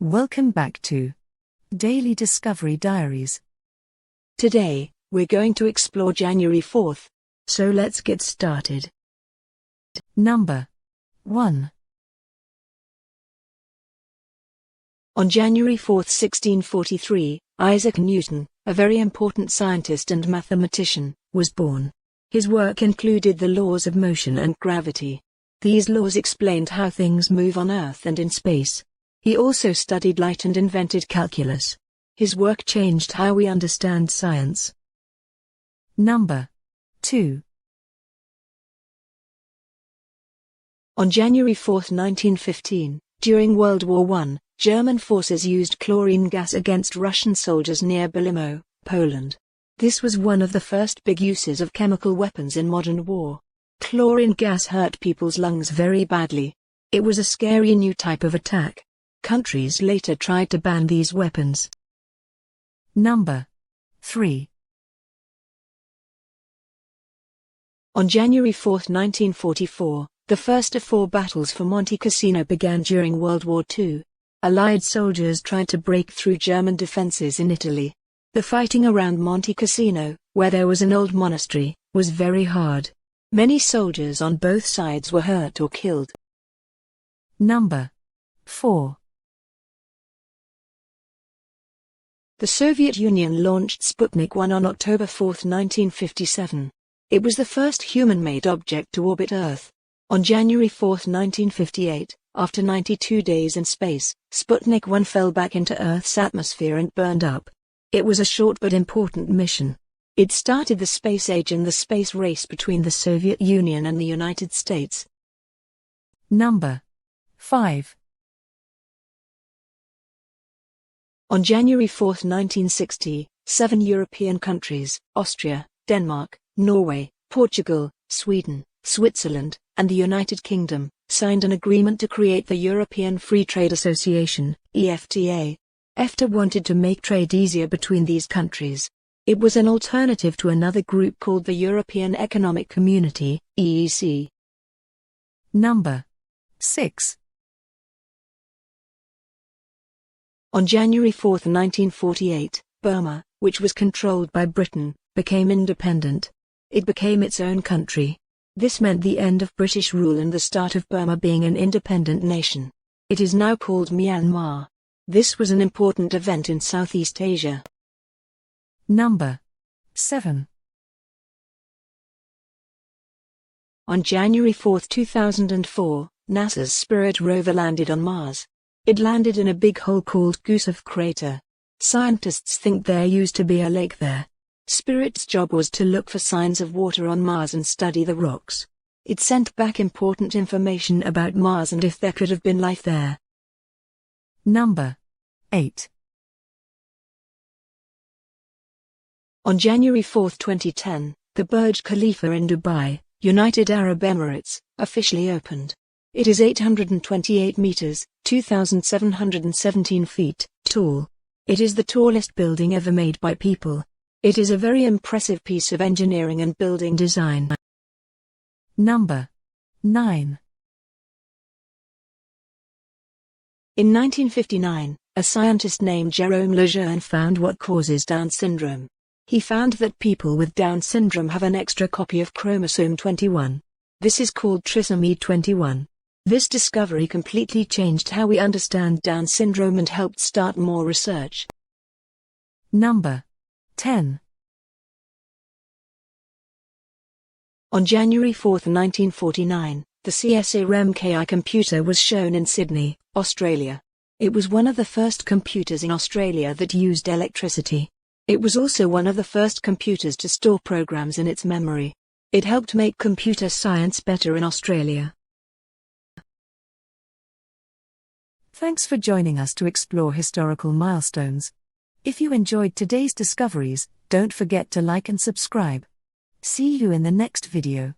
Welcome back to Daily Discovery Diaries. Today, we're going to explore January 4th, so let's get started. Number 1. On January 4, 1643, Isaac Newton, a very important scientist and mathematician, was born. His work included the laws of motion and gravity. These laws explained how things move on Earth and in space. He also studied light and invented calculus. His work changed how we understand science. Number 2. On January 4, 1915, during World War I, German forces used chlorine gas against Russian soldiers near Belimo, Poland. This was one of the first big uses of chemical weapons in modern war. Chlorine gas hurt people's lungs very badly. It was a scary new type of attack. Countries later tried to ban these weapons. Number 3. On January 4, 1944, the first of 4 battles for Monte Cassino began during World War II. Allied soldiers tried to break through German defenses in Italy. The fighting around Monte Cassino, where there was an old monastery, was very hard. Many soldiers on both sides were hurt or killed. Number 4. The Soviet Union launched Sputnik 1 on October 4, 1957. It was the first human-made object to orbit Earth. On January 4, 1958, after 92 days in space, Sputnik 1 fell back into Earth's atmosphere and burned up. It was a short but important mission. It started the space age and the space race between the Soviet Union and the United States. Number 5. On January 4, 1960, 7 European countries, Austria, Denmark, Norway, Portugal, Sweden, Switzerland, and the United Kingdom, signed an agreement to create the European Free Trade Association, EFTA. EFTA wanted to make trade easier between these countries. It was an alternative to another group called the European Economic Community, EEC. Number 6. On January 4, 1948, Burma, which was controlled by Britain, became independent. It became its own country. This meant the end of British rule and the start of Burma being an independent nation. It is now called Myanmar. This was an important event in Southeast Asia. Number 7. On January 4, 2004, NASA's Spirit rover landed on Mars. It landed in a big hole called Gusev crater. Scientists think there used to be a lake there. Spirit's job was to look for signs of water on Mars and study the rocks. It sent back important information about Mars and if there could have been life there. Number 8. On January 4, 2010, the Burj Khalifa in Dubai, United Arab Emirates, officially opened. It is 828 meters, 2,717 feet, tall. It is the tallest building ever made by people. It is a very impressive piece of engineering and building design. Number 9. In 1959, a scientist named Jerome Lejeune found what causes Down syndrome. He found that people with Down syndrome have an extra copy of chromosome 21. This is called trisomy 21. This discovery completely changed how we understand Down syndrome and helped start more research. Number 10. On January 4, 1949, the CSA REM-KI computer was shown in Sydney, Australia. It was one of the first computers in Australia that used electricity. It was also one of the first computers to store programs in its memory. It helped make computer science better in Australia. Thanks for joining us to explore historical milestones. If you enjoyed today's discoveries, don't forget to like and subscribe. See you in the next video.